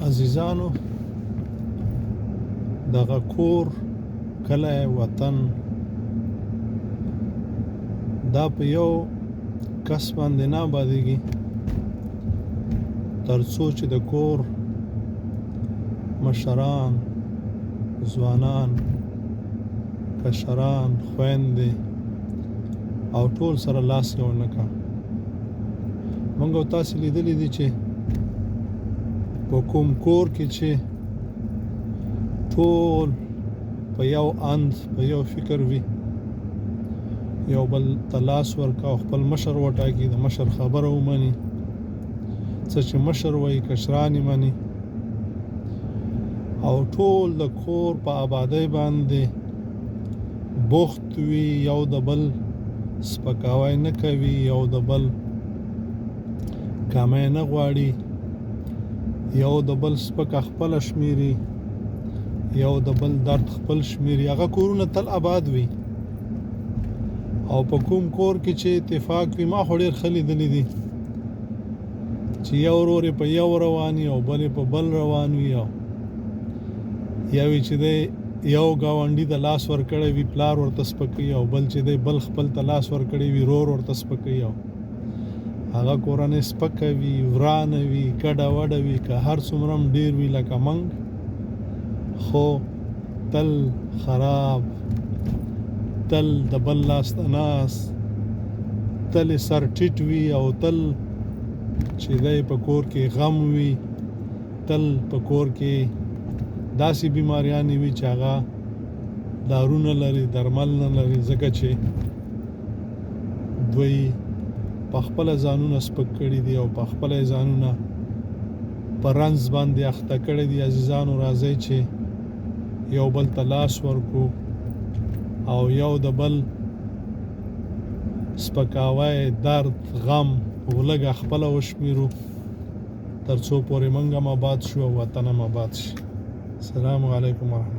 عزیزانو دغه کور کلی وطن دا په یو کس باندې نه آبادېږي تر څو چې د کور مشران ځوانان کشران خویندې او ټول سره لاس یو نه کا موږ او تاسې لیدلی دي چې په کوم کور کې چې ټول په یو اند په یو فکر وي یو بل ته لاس ورکا او خپل مشر وټاکي د مشر خبره ومني څه چې مشر وایي کشران یې مني او ټول د کور په آبادۍ باندې بوخت وي یو د بل سپکاوی نه کوي یو د بل کامی نه غواړي یو د بل سپکه خپله شمیري یو د بل درد خپل شمیري هغه کورونه تل آباد وي او په کوم کور کې چې اتفاق وي ما خو ډېر ښه لیدلي دي چې یو ورور یې په یو روان وي او بل یې په بل روان وي او یا وي چې دی یو ګاونډي ته لاس ورکړی وي پلار ورته سپکوي او بل چې دی بل خپل ته لاس ورکړی وي ورور ورته سپکوي او هغه کورنۍ سپکه وي ورانه وي ګډه وډه وي که هر څومره هم ډېر وي لکه موږ خو تل خراب تل د بل لاس ته ناست تل یې سر ټیټ وي او تل چې دی په کور کې غم وي تل په کور کې داسې بیماریانې وي چې هغه دارو نه لري درمل نه لري ځکه چې دوی په خپله ځانونه سپک کړي دي او په خپله ځانونه په رنځ باندې اخته کړي دي عزیزانو راځئ چې یو بل ته لاس ورکو او یو د بل سپکاوی درد غم ولږه خپله وشمیرو تر څو پورې موږ هم آباد شو او وطن هم آباد شي السلام علیکم ورحمة